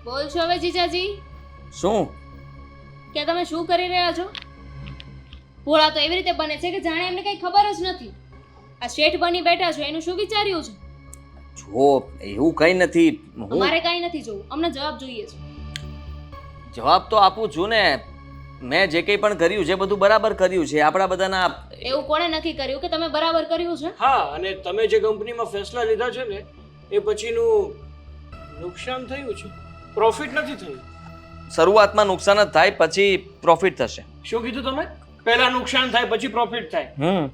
બોલ છો હવે જીજાજી શું? કે તમે શું કરી રહ્યા છો? ભોળા તો એવી રીતે બને છે કે જાણે એમને કઈ ખબર જ નથી. આ શેઠ બની બેઠા છો એનું શું વિચાર્યું છે? જો એવું કંઈ નથી. હું અમારે કઈ નથી જોવું, અમને જવાબ જોઈએ છે. જવાબ તો આપું છું ને. મેં જે કંઈ પણ કર્યું છે બધું બરાબર કર્યું છે. આપણા બધાના એવું કોણે નક્કી કર્યું કે તમે બરાબર કર્યું છે? હા, અને તમે જે કંપનીમાં ફેસલા લીધા છે ને એ પછીનું નુકસાન થયું છે, પ્રોફિટ નથી થયું. શરૂઆતમાં નુકસાન જ થાય પછી પ્રોફિટ થશે. શું કીધું તમે? પહેલા નુકસાન થાય પછી પ્રોફિટ થાય.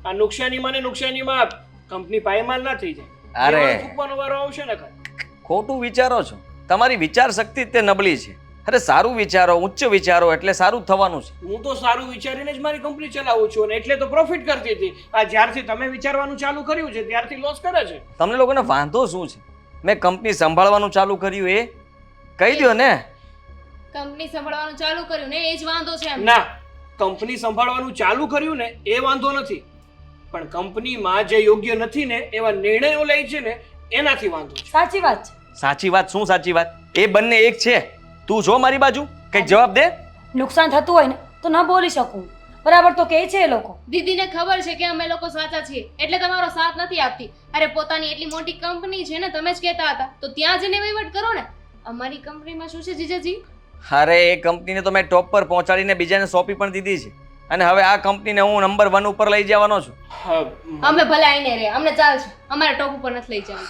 આ નુકસાનીમાં ને નુકસાનીમાં કંપની પાયમાલ ના થઈ જાય. અરે. દેવાળ ફૂંકવાનો વારો આવશે ને કાંઈ. ખોટું વિચારો છો. તમારી વિચાર શક્તિ તે નબળી છે. અરે સારું વિચારો, ઉચ્ચ વિચારો એટલે સારું જ થવાનું છે. હું તો સારું વિચારીને જ મારી કંપની ચલાવું છું અને એટલે તો પ્રોફિટ કરતી હતી. આ જ્યારથી તમે વિચારવાનું ચાલુ કર્યું છે ત્યારથી લોસ કરે છે. તમને લોકોને વાંધો શું છે? મેં કંપની સંભાળવાનું ચાલુ કર્યું એ કહી દો ને. કંપની સંભાળવાનું ચાલુ કર્યું ને એ જ વાંધો છે એમ. ના, કંપની સંભાળવાનું ચાલુ કર્યું ને એ વાંધો નથી, પણ કંપનીમાં જે યોગ્ય નથી ને એવા નિર્ણયો લે છે ને એનાથી વાંધો છે. સાચી વાત છે. સાચી વાત શું સાચી વાત? એ બંને એક છે. તું જો મારી બાજુ, કંઈક જવાબ દે. નુકસાન થતું હોય ને તો ન બોલી શકું, બરાબર તો કહે છે એ લોકો. દીદીને ખબર છે કે અમે લોકો સાચા છીએ એટલે તમારો સાથ નથી આપતી. અરે પોતાની એટલી મોટી કંપની છે ને, તમે જ કહેતા હતા તો ત્યાં જઈને વહીવટ કરો ને. અમારી કંપનીમાં શું છે જીજાજી? અરે એ કંપનીને તો મેં ટોપ પર પહોંચાડીને બીજાને સોંપી પણ દીધી છે અને હવે આ કંપનીને હું નંબર 1 ઉપર લઈ જવાનો છું. હા, અમે ભલે આઈને રે, અમને ચાલશે, અમારે ટોપ ઉપર નથી લઈ જવાનું.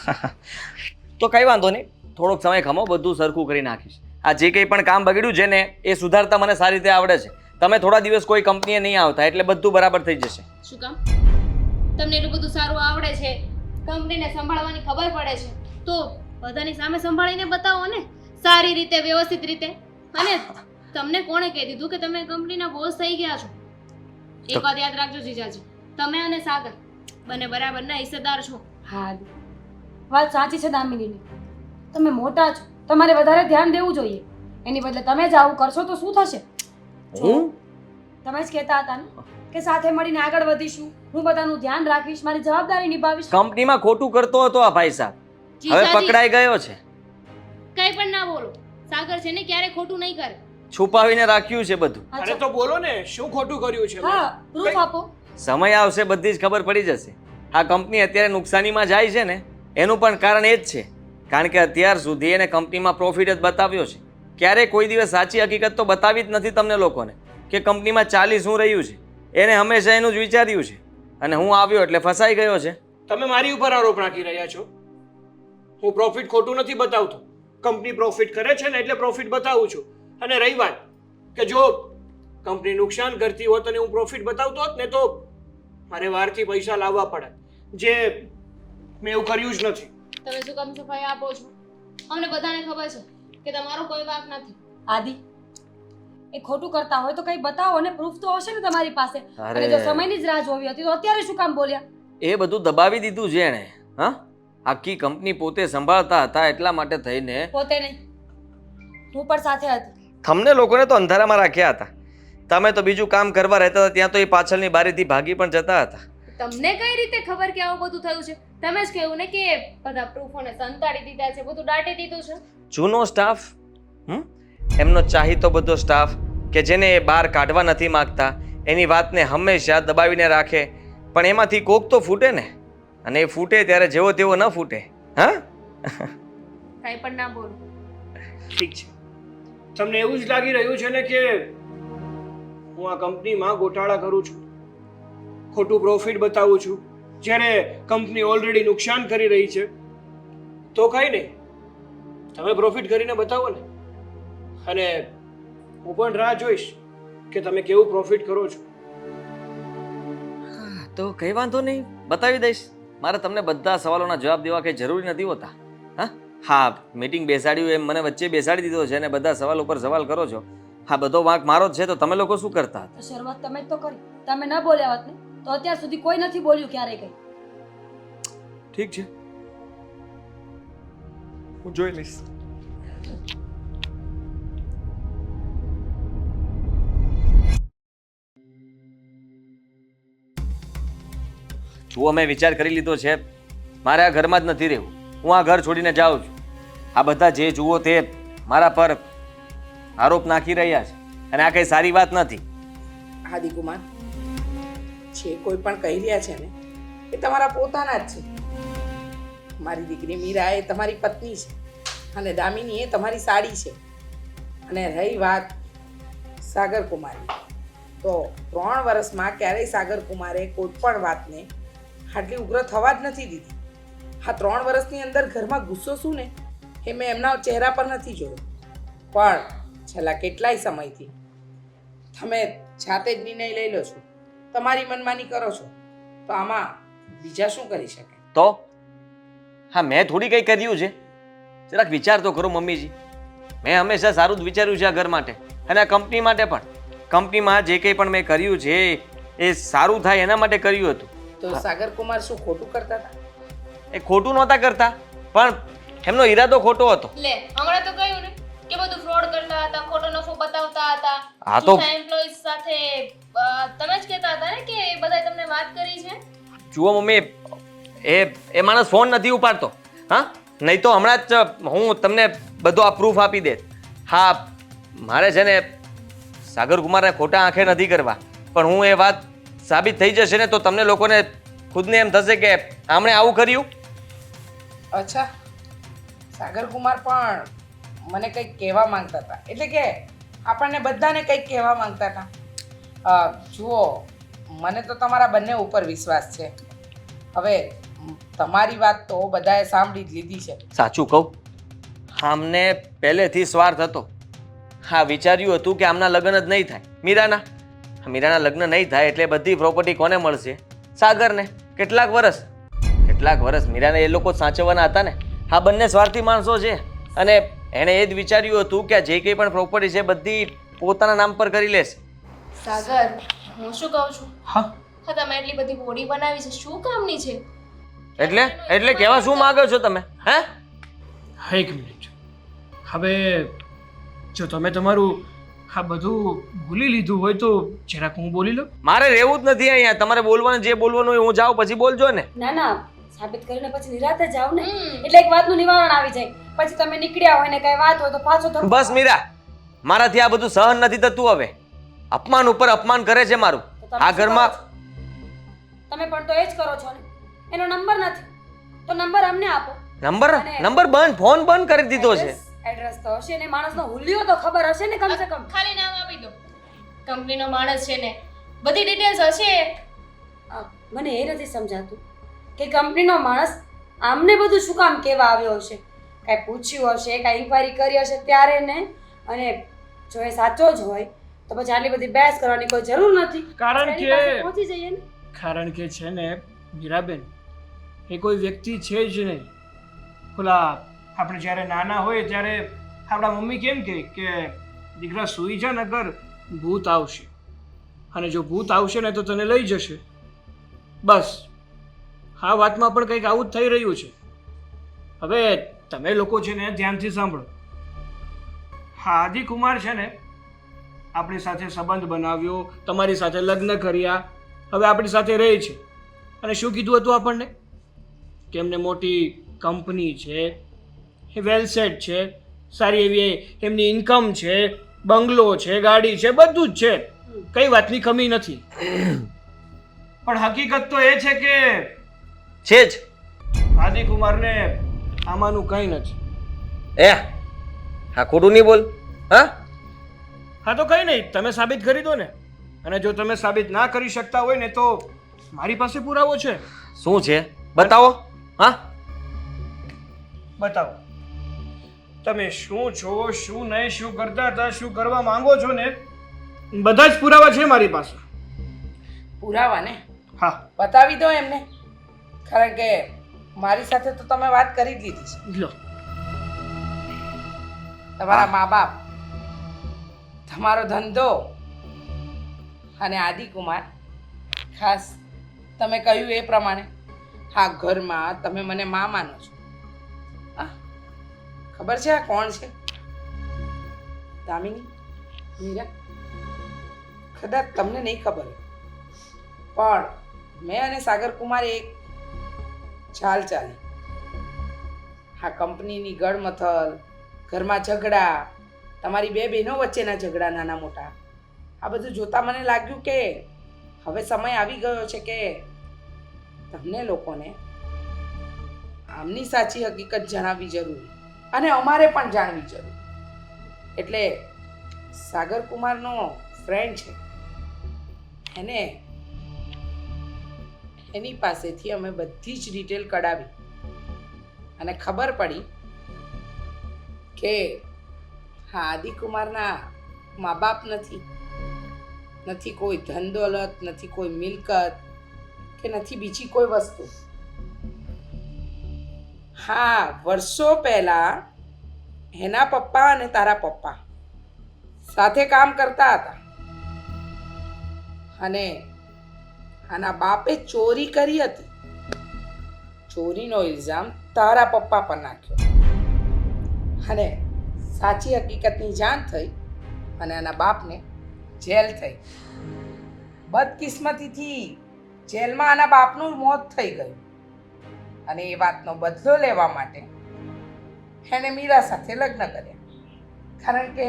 તો કઈ વાંધો નહીં, થોડોક સમય ખમો, બધું સરખું કરી નાખીશ. આ જે કંઈ પણ કામ બગડ્યું છે ને એ સુધારતા મને સારી રીતે આવડે છે. તમે થોડા દિવસ કોઈ કંપનીએ નહીં આવતા એટલે બધું બરાબર થઈ જશે. શું કામ? તમને એટલું બધું સારું આવડે છે, કંપનીને સંભાળવાની ખબર પડે છે, તો બધાની સામે સંભાળીને બતાવો ને, સારી રીતે, વ્યવસ્થિત રીતે. અને તમને કોણે કહી દીધું કે તમે કંપનીના બોસ થઈ ગયા છો? એક વાત યાદ રાખજો જીજાજી, તમે અને સાગર બંને બરાબરના હિસ્સેદાર છો. હા, વાત સાચી છે દામિનીની. તમે મોટા છો, તમારે વધારે ધ્યાન દેવું જોઈએ. એની બદલે તમે જ આવું કરશો તો શું થશે? હું તમે જ કહેતા હતા ને કે સાથે મળીને આગળ વધીશું, હું બધાનું ધ્યાન રાખીશ, મારી જવાબદારી નિભાવીશ. કંપનીમાં ખોટું કરતો હતો આ ભાઈ સાહેબ, હવે જીજાજી, પકડાઈ ગયો છે. કંઈ પણ ના બોલો. સાગર છે ને ક્યારે ખોટું નહીં કરે. છુપાવીને રાખ્યું છે બધું. અરે તો બોલો ને, શું ખોટું કર્યું છે? હા, પ્રૂફ આપો. સમય આવશે બધી જ ખબર પડી જશે. આ કંપની અત્યારે નુકસાનીમાં જાય છે ને એનું પણ કારણ એ જ છે, કારણ કે અત્યાર સુધી એને કંપનીમાં પ્રોફિટ જ બતાવ્યો છે. ક્યારેય કોઈ દિવસ સાચી હકીકત તો બતાવી જ નથી તમને લોકોને કે કંપનીમાં ચાલી શું રહ્યું છે. એને હંમેશા એનું જ વિચાર્યું છે અને હું આવ્યો એટલે ફસાઈ ગયો છે. તમે મારી ઉપર આરોપ નાખી રહ્યા છો. હું પ્રોફિટ ખોટું નથી બતાવતો. કંપની પ્રોફિટ કરે છે ને એટલે પ્રોફિટ બતાવું છું. અને રહી વાત કે જો કંપની નુકસાન કરતી હોત અને હું પ્રોફિટ બતાવતો હોત ને તો મારે વારથી પૈસા લાવવા પડે, જે મેં એવું કર્યું જ નથી. તમે શું કામ સફાઈ આપો છો? અમને બધાને ખબર છે કે તમારો કોઈ વાંક નથી. આદિ, એ ખોટું કરતા હોય તો કંઈ બતાવો ને, પ્રૂફ તો હશે ને તમારી પાસે. અરે. અને જો સમયની જ રાહ જોવી હતી તો અત્યારે શું કામ બોલ્યા? એ બધું દબાવી દીધું છે એણે. હા, આખી કંપની પોતે સંભાળતા હતા એટલા માટે થઈને. પોતે નહીં, હું પણ સાથે હતી. તમને લોકોને તો અંધારામાં રાખ્યા હતા. તમે તો બીજું કામ કરવા રહેતા હતા ત્યાં તો એ પાછળની બારીથી ભાગી પણ જતા હતા. તમને કઈ રીતે ખબર કે આવું બધું થયું છે? તમે જ કહ્યું ને કે બધા પ્રૂફોને સંતાડી દીધા છે, બધું દાટી દીધું છે. જૂનો સ્ટાફ, એમનો ચાહીતો બધો સ્ટાફ કે જેને એ બહાર કાઢવા નથી માંગતા, એની વાતને હંમેશા દબાવીને રાખે, પણ એમાંથી કોક તો ફૂટે ને, અને એ ફૂટે ત્યારે જેવો તેવો ન ફૂટે. હા, કઈ પણ ના બોલો. ઠીક છે, તમને એવું જ લાગી રહ્યું છે ને કે હું આ કંપનીમાં ગોટાળા કરું છું, ખોટું પ્રોફિટ બતાવું છું, જ્યારે કંપની ઓલરેડી નુકસાન કરી રહી છે. તો કઈ નહીં, તમે પ્રોફિટ કરીને બતાવો ને, અને હું પણ રાહ જોઈશ કે તમે કેવું પ્રોફિટ કરો છો. તો કઈ વાંધો નહીં, બતાવી દઈશ. મારે તમને બધા સવાલોના જવાબ દેવા કંઈ જરૂરી નથી હોતા. હા હા, મીટિંગ બેસાડ્યું એમ મને વચ્ચે બેસાડી દીધો છે અને બધા સવાલ ઉપર સવાલ કરો છો. હા, બધો વાંક મારો જ છે. તો તમે લોકો શું કરતા હતા? તો શરૂઆત તમે જ તો કરી. તમે ન બોલ્યા હોત ને તો અત્યાર સુધી કોઈ નથી બોલ્યું ક્યારેય કંઈ. ઠીક છે, હું જોઈ લઈશ. જુઓ, મેં વિચાર કરી લીધો છે, મારે આ ઘરમાં જ નથી રહેવું. હું આ ઘર છોડીને જાઉં છું. આ બધા જે જુઓ તે મારા પર આરોપ નાખી રહ્યા છે અને આ કંઈ સારી વાત નથી. આદિકુમાર, જે કોઈ પણ કહી રહ્યા છે ને એ તમારા પોતાના જ છે. મારી દીકરી મીરા એ તમારી પત્ની છે અને દામિની એ તમારી સાડી છે. અને રહી વાત સાગર કુમારની, તો 3 વર્ષમાં ક્યારેય સાગર કુમારે કોઈ પણ વાતને આટલી ઉગ્ર થવા જ નથી દીધી. આ 3 વર્ષની અંદર ઘરમાં ગુસ્સો શું ને એ મેં એમના ચહેરા પર નથી જોયો. પણ છેલ્લા કેટલાય સમયથી તમે જાતે જ નિર્ણય લઈ લો છો, તમારી મનમાની કરો છો, તો આમાં બીજા શું કરી શકે? તો હા, મેં થોડી કંઈ કર્યું છે? જરાક વિચાર તો કરો મમ્મીજી. મેં હંમેશા સારું જ વિચાર્યું છે આ ઘર માટે અને આ કંપની માટે પણ. કંપનીમાં જે કંઈ પણ મેં કર્યું છે એ સારું થાય એના માટે કર્યું હતું. તો સાગર કુમાર શું ખોટું કરતા હતા? એ ખોટું નહોતા કરતા, પણ એમનો ઈરાદો ખોટો હતો. લે હમણાં તો કહ્યું ને કે બધું ફ્રોડ કરતા હતા, ખોટો નફો બતાવતા હતા. હા તો એમ્પ્લોઈઝ સાથે તમે જ કહેતા હતા ને કે એ બધાએ તમને વાત કરી છે. જુઓ મમ્મી, એ માણસ ફોન નથી ઉપાડતો. હા, નહીં તો હમણાં જ હું તમને બધો આ પ્રૂફ આપી દે. હા, મારે છે ને સાગર કુમારને ખોટા આંખે નથી કરવા, પણ હું એ વાત સાબિત થઈ જશે ને તો તમને લોકોને ખુદને એમ થશે કે આમણે આવું કર્યું. અચ્છા, સાગર કુમાર પણ મને કંઈક કહેવા માંગતા હતા, એટલે કે આપણને બધાને કંઈક કહેવા માંગતા હતા. જુઓ, મને તો તમારા બંને ઉપર વિશ્વાસ છે. હવે તમારી વાત તો બધાએ સાંભળી જ લીધી છે. સાચું કહું, આમને પહેલેથી સ્વાર્થ હતો. હા, વિચાર્યું હતું કે આમના લગ્ન જ નહીં થાય મીરાના લગ્ન નહીં થાય એટલે બધી પ્રોપર્ટી કોને મળશે? સાગરને. કેટલાક વર્ષ મીરાને એ લોકો સાચવવાના હતા ને. હા, બંને સ્વાર્થી માણસો છે અને એણે એ જ વિચાર્યું હતું કે જે કંઈ પણ પ્રોપર્ટી છે બધી પોતાના નામ પર કરી લેશે. સાગર, હું શું કહું છું? હા, હા, તમે એટલી બધી બોડી બનાવી છે, શું કામની છે? એટલે કહેવા શું માંગો છો તમે? હે? હા, 1 મિનિટ. હવે જો તમે તમારું આ બધું ભૂલી લીધું હોય તો જરાક હું બોલી લઉં. મારે રહેવું જ નથી અહીંયા. તમારે બોલવાનું જે બોલવાનું હોય હું જાઉં પછી બોલજો ને. ના ના, સાબિત કરીને પછી નિરાતે જાવ ને, એટલે એક વાતનું નિવારણ આવી જાય. પછી તમે નીકળ્યા હોય ને કઈ વાત હોય તો પાછો ધક્કો. બસ મીરા, મારાથી આ બધું સહન નથી થતું હવે. અપમાન ઉપર અપમાન કરે છે મારું તો તમે આ શું ઘરમાં. કરો છો? તમે પણ તો એ જ કરો છો ને. એનો નંબર નથી તો નંબર અમને આપો. નંબર બંધ, ફોન બંધ કરી દીધો છે. એડ્રેસ તો હશે ને, માણસનો હુલિયો તો ખબર હશે ને કમ સે કમ. ખાલી નામ આપી દો. કંપનીનો માણસ છે ને, બધી ડિટેલ્સ હશે. મને એ નથી સમજાતું કે કંપનીનો માણસ આમને બધું શું કામ કહેવા આવ્યો હશે. કાંઈ પૂછ્યું હશે, કાંઈ ઇન્ક્વાયરી કરી હશે ત્યારે ને. અને જો એ સાચો જ હોય તો પછી આટલી બધી બહેસ કરવાની કોઈ જરૂર નથી. કારણ એની પાસે કે પહોંચી જઈએ ને. કારણ કે છે ને મીરાબેન, એ કોઈ વ્યક્તિ છે જ નહીં. ઓલા આપણે જ્યારે નાના હોય ત્યારે આપણા મમ્મી કેમ કહે કે દીકરા સૂઈ જા નકર ભૂત આવશે, અને જો ભૂત આવશે ને તો તને લઈ જશે. બસ આ વાતમાં પણ કંઈક આવું જ થઈ રહ્યું છે. હવે તમે લોકો છે ને ધ્યાનથી સાંભળો. હા, આદિકુમાર છે ને આપણી સાથે સંબંધ બનાવ્યો, તમારી સાથે લગ્ન કર્યા, હવે આપણી સાથે રહે છે. અને શું કીધું હતું આપણને કે એમને મોટી કંપની છે, એ વેલ સેટ છે, સારી એવી એમની ઇન્કમ છે, બંગલો છે, ગાડી છે, બધું જ છે, કઈ વાતની કમી નથી. પણ હકીકત તો એ છે કે છે જ. આદિકુમારને આમાંનું કંઈ નથી. હા, ખોટું નહીં બોલ. હા, હા તો કંઈ નહીં, તમે સાબિત કરી દો ને. અને જો તમે સાબિત ના કરી શકતા હોય ને તો મારી પાસે પુરાવો છે. શું છે? બતાવો. હા, બતાવો. તમે શું છો, શું નહીં, શું કરતા હતા, શું કરવા માંગો છો ને, બધા જ પુરાવા છે મારી પાસે. પુરાવા ને હા, બતાવી દો એમને. કારણ કે મારી સાથે તો તમે વાત કરી જ લીધી છે. લો. તમારા મા બાપ, તમારો ધંધો અને આદિકુમાર, ખાસ તમે કહ્યું એ પ્રમાણે આ ઘરમાં તમે મને મા માનો છો. હા, ખબર છે આ કોણ છે? દામિની, મીરા. કદાચ તમને નહીં ખબર હોય, પણ મેં અને સાગર કુમારે એક ચાલ ચાલી. આ કંપનીની ગળમથલ, ઘરમાં ઝઘડા, તમારી બે બહેનો વચ્ચેના ઝઘડા નાના મોટા, આ બધું જોતાં મને લાગ્યું કે હવે સમય આવી ગયો છે કે તમને લોકોને આમની સાચી હકીકત જણાવવી જરૂરી અને અમારે પણ જાણવી જરૂરી. એટલે સાગર કુમારનો ફ્રેન્ડ છે, એની પાસેથી અમે બધી જ ડિટેલ કઢાવી અને ખબર પડી કે હા આદિકુમારના મા બાપ નથી કોઈ ધન દોલત, નથી કોઈ મિલકત કે નથી બીજી કોઈ વસ્તુ. હા, વર્ષો પહેલા એના પપ્પા અને તારા પપ્પા સાથે કામ કરતા હતા અને આના બાપે ચોરી કરી હતી. ચોરીનો ઇલ્ઝામ તારા પપ્પા પર નાખ્યો અને સાચી હકીકતની જાણ થઈ અને આના બાપને જેલ થઈ. બદકિસ્મતીથી જેલમાં આના બાપનું મોત થઈ ગયું અને એ વાતનો બદલો લેવા માટે એણે મીરા સાથે લગ્ન કર્યા. કારણ કે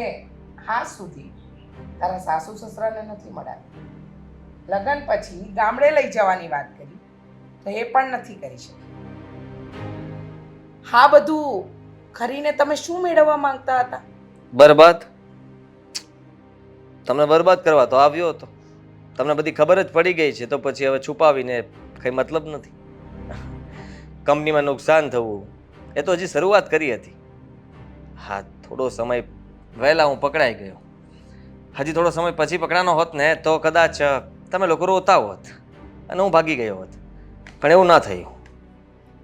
આજ સુધી તારા સાસુ સસરાને નથી મળ્યા. લગ્ન પછી ગામડે લઈ જવાની વાત કરી તો એ પણ નથી કરી શકી. હા, બધું કરીને તમે શું મેળવવા માંગતા હતા? બરબાદ. તમને બરબાદ કરવા તો આવ્યો હતો. તમને બધી ખબર જ પડી ગઈ છે તો પછી હવે છુપાવીને કંઈ મતલબ નથી. કંપનીમાં નુકસાન થવું એ તો હજી શરૂઆત કરી હતી. હા, થોડો સમય વહેલા હું પકડાઈ ગયો. હજી થોડો સમય પછી પકડાનો હોત ને તો કદાચ તમે લોકો રોતા હોત અને હું ભાગી ગયો હોત, પણ એવું ના થયું.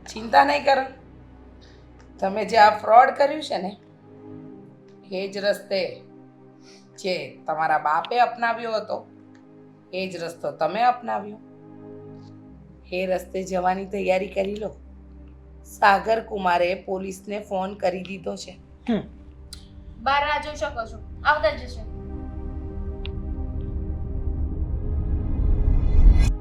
ચિંતા નહીં કરો. તમે જે આ ફ્રોડ કર્યું છે ને એ જ રસ્તે જે તમારા બાપે અપનાવ્યો હતો એ જ રસ્તો તમે અપનાવ્યો. એ રસ્તે જવાની તૈયારી કરી લો. સાગર કુમારે પોલીસને ફોન કરી દીધો છે. બહાર રાહ જોઈ શકો છો, આવતા જ જશે.